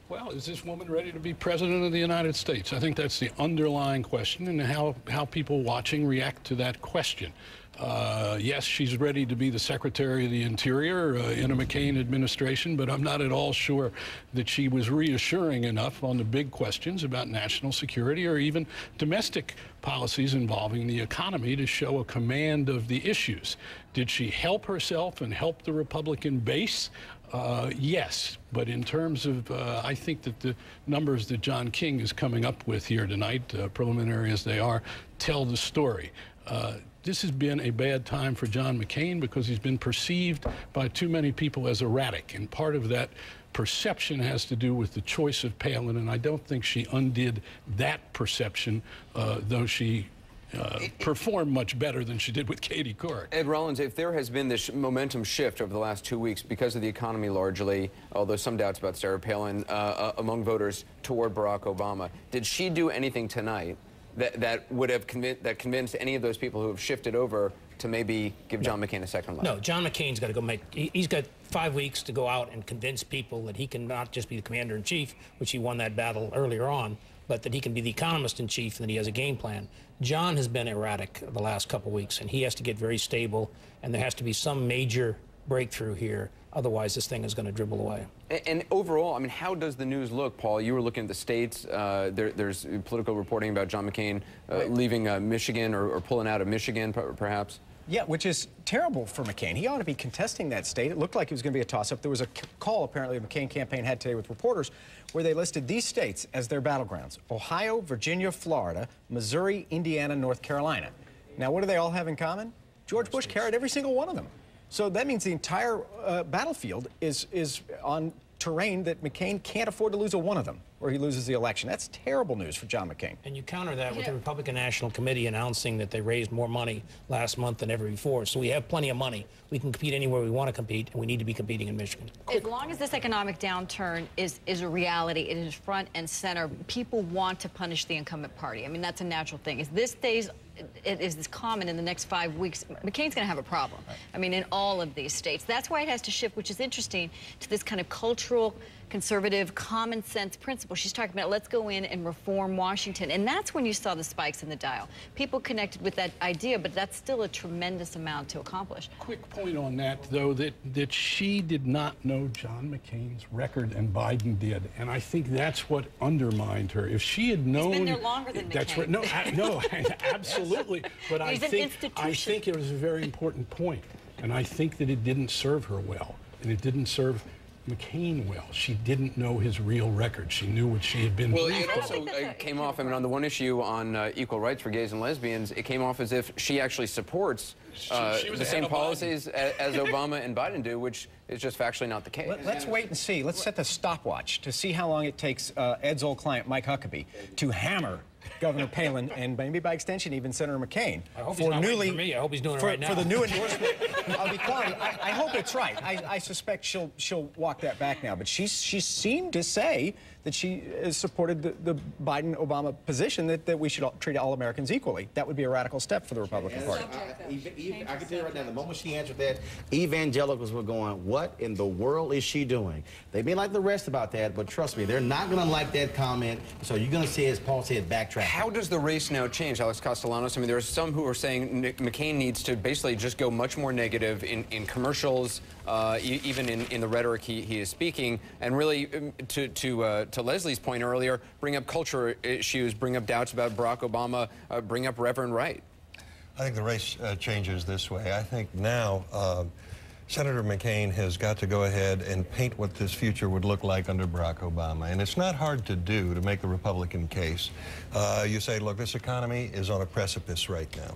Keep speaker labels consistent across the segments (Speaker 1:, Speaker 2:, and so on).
Speaker 1: Well, is this woman ready to be president of the United States? I think that's the underlying question, and how people watching react to that question. Yes, she's ready to be the Secretary of the Interior in a McCain administration, but I'm not at all sure that she was reassuring enough on the big questions about national security or even domestic policies involving the economy to show a command of the issues. Did she help herself and help the Republican base? Yes, but in terms of, I think that the numbers that John King is coming up with here tonight, preliminary as they are, tell the story. This has been a bad time for John McCain because he's been perceived by too many people as erratic, and part of that perception has to do with the choice of Palin, and I don't think she undid that perception, though she performed much better than she did with Katie Couric.
Speaker 2: Ed Rollins, if there has been this momentum shift over the last 2 weeks because of the economy largely, although some doubts about Sarah Palin, among voters toward Barack Obama, did she do anything tonight that would have convinced any of those people who have shifted over to maybe give John McCain a second life?
Speaker 3: No, John McCain's got to go he's got 5 weeks to go out and convince people that he can not just be the commander-in-chief, which he won that battle earlier on, but that he can be the economist-in-chief and that he has a game plan. John has been erratic the last couple weeks, and he has to get very stable, and there has to be some major breakthrough here. Otherwise, this thing is going to dribble away.
Speaker 2: And overall, I mean, how does the news look, Paul? You were looking at the states. There's political reporting about John McCain leaving Michigan or pulling out of Michigan, perhaps.
Speaker 4: Yeah, which is terrible for McCain. He ought to be contesting that state. It looked like it was going to be a toss-up. There was a call, apparently, the McCain campaign had today with reporters where they listed these states as their battlegrounds: Ohio, Virginia, Florida, Missouri, Indiana, North Carolina. Now, what do they all have in common? George Bush carried every single one of them. So that means the entire battlefield is on terrain that McCain can't afford to lose a one of them, or he loses the election. That's terrible news for John McCain.
Speaker 3: And you counter that with the Republican National Committee announcing that they raised more money last month than ever before. So we have plenty of money. We can compete anywhere we want to compete, and we need to be competing in Michigan.
Speaker 5: As long as this economic downturn is a reality, it is front and center, people want to punish the incumbent party. I mean, that's a natural thing. As this stays, it is this common in the next 5 weeks, McCain's going to have a problem. Right. I mean, in all of these states. That's why it has to shift, which is interesting, to this kind of cultural, conservative, common sense principle. She's talking about, let's go in and reform Washington. And that's when you saw the spikes in the dial. People connected with that idea, but that's still a tremendous amount to accomplish.
Speaker 1: Quick point on that, though, that she did not know John McCain's record and Biden did. And I think that's what undermined her. If she had known...
Speaker 5: He's been there longer than McCain.
Speaker 1: That's right. No, no, absolutely. But I think it was a very important point. And I think that it didn't serve her well. And it didn't serve McCain well. She didn't know his real record. She knew what she had been
Speaker 2: Well,
Speaker 1: briefed
Speaker 2: it also came off, I mean, on the one issue on equal rights for gays and lesbians, it came off as if she actually supports the same policies as Obama and Biden do, which is just factually not the case.
Speaker 4: Let's wait and see. Let's set the stopwatch to see how long it takes Ed's old client, Mike Huckabee, to hammer Governor Palin and maybe by extension even Senator McCain.
Speaker 3: I hope he's not waiting for me. I hope he's doing it right now.
Speaker 4: For the new endorsement of equality. I hope it's right. I suspect she'll walk that back now. But she seemed to say that she supported the Biden-Obama position that we should treat all Americans equally. That would be a radical step for the Republican Party.
Speaker 6: I can tell you right now, the moment she answered that, evangelicals were going, what in the world is she doing? They may like the rest about that, but trust me, they're not going to like that comment. So you're going to see, as Paul said, backtrack.
Speaker 2: How does the race now change, Alex Castellanos? I mean, there are some who are saying McCain needs to basically just go much more negative in commercials, even in the rhetoric he is speaking, and really, to Leslie's point earlier, bring up cultural issues, bring up doubts about Barack Obama, bring up Reverend Wright.
Speaker 7: I think the race changes this way. I think now Senator McCain has got to go ahead and paint what this future would look like under Barack Obama. And it's not hard to do to make the Republican case. You say, look, this economy is on a precipice right now,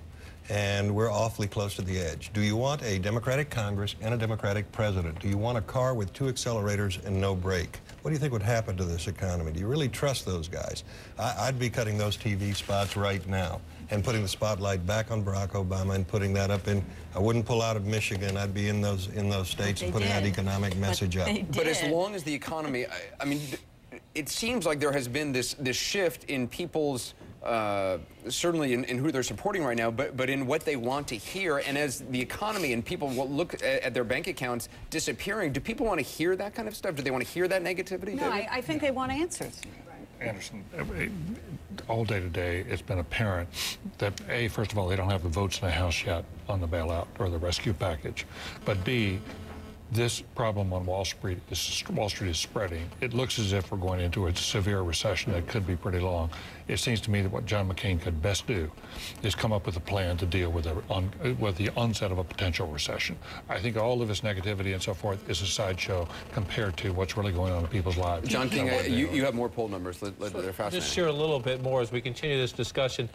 Speaker 7: and we're awfully close to the edge. Do you want a Democratic Congress and a Democratic president? Do you want a car with 2 accelerators and no brake? What do you think would happen to this economy? Do you really trust those guys? I'd be cutting those TV spots right now and putting the spotlight back on Barack Obama and putting that up in, I wouldn't pull out of Michigan. I'd be in those states and putting that economic message up.
Speaker 2: But as long as the economy, I mean, it seems like there has been this shift in people's certainly in who they're supporting right now, but in what they want to hear. And as the economy and people will look at their bank accounts disappearing, do people want to hear that kind of stuff? Do they want to hear that negativity?
Speaker 8: No, I think they want answers.
Speaker 9: Anderson, all day today, it's been apparent that A, first of all, they don't have the votes in the House yet on the bailout or the rescue package, but B, this problem on Wall Street is spreading. It looks as if we're going into a severe recession that could be pretty long. It seems to me that what John McCain could best do is come up with a plan to deal with the onset of a potential recession. I think all of this negativity and so forth is a sideshow compared to what's really going on in people's lives.
Speaker 2: John King, you have more poll numbers. They're fascinating.
Speaker 10: Just share a little bit more as we continue this discussion.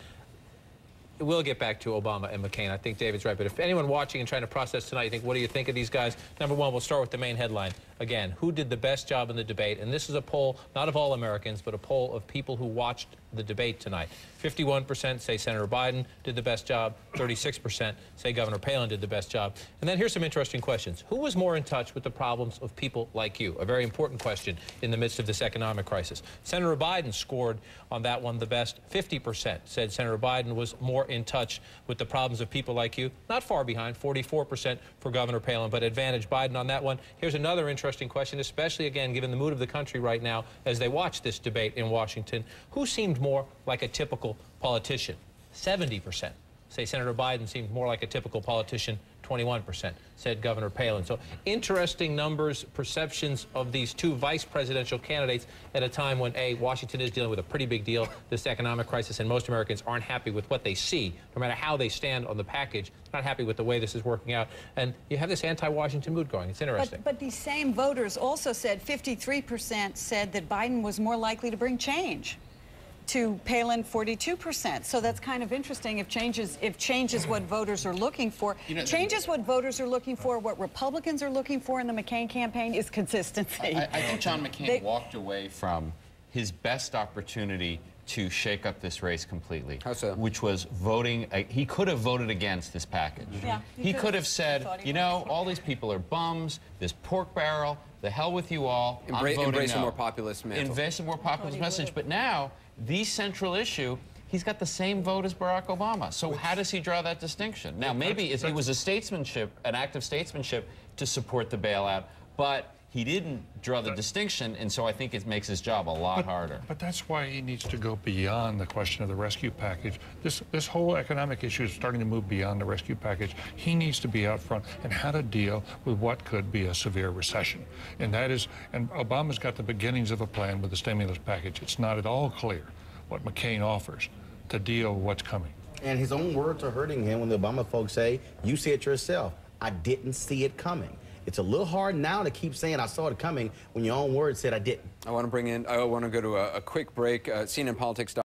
Speaker 10: We'll get back to Obama and McCain. I think David's right. But if anyone watching and trying to process tonight, you think, what do you think of these guys? Number one, we'll start with the main headline. Again, who did the best job in the debate? And this is a poll, not of all Americans, but a poll of people who watched the debate tonight. 51% say Senator Biden did the best job. 36% say Governor Palin did the best job. And then here's some interesting questions. Who was more in touch with the problems of people like you? A very important question in the midst of this economic crisis. Senator Biden scored on that one the best. 50% said Senator Biden was more in touch with the problems of people like you. Not far behind, 44% for Governor Palin, but advantage Biden on that one. Here's another interesting question, especially, again, given the mood of the country right now as they watch this debate in Washington. Who seemed more like a typical politician? 70% say Senator Biden seemed more like a typical politician. 21% said Governor Palin. So interesting numbers, perceptions of these two vice presidential candidates at a time when, A, Washington is dealing with a pretty big deal, this economic crisis, and most Americans aren't happy with what they see, no matter how they stand on the package, not happy with the way this is working out. And you have this anti-Washington mood going. It's interesting.
Speaker 8: But these same voters also said 53% said that Biden was more likely to bring change. To Palin, 42%. So that's kind of interesting. If change is what voters are looking for, change is what voters are looking for. What Republicans are looking for in the McCain campaign is consistency.
Speaker 11: I think John McCain walked away from his best opportunity to shake up this race completely. How so? Which was voting. He could have voted against this package.
Speaker 8: Yeah,
Speaker 11: he could have said, you know, all these people are bums, this pork barrel, the hell with you all.
Speaker 2: Embrace a more populist mantle.
Speaker 11: Embrace a more populist message. But now, the central issue, he's got the same vote as Barack Obama. So how does he draw that distinction? Now, maybe it was an act of statesmanship to support the bailout, but he didn't draw the distinction, and so I think it makes his job a lot harder.
Speaker 9: But that's why he needs to go beyond the question of the rescue package. This whole economic issue is starting to move beyond the rescue package. He needs to be out front and how to deal with what could be a severe recession. And Obama's got the beginnings of a plan with the stimulus package. It's not at all clear what McCain offers to deal with what's coming.
Speaker 6: And his own words are hurting him when the Obama folks say, you see it yourself. I didn't see it coming. It's a little hard now to keep saying I saw it coming when your own words said I didn't.
Speaker 2: I want to go to a quick break. CNN Politics.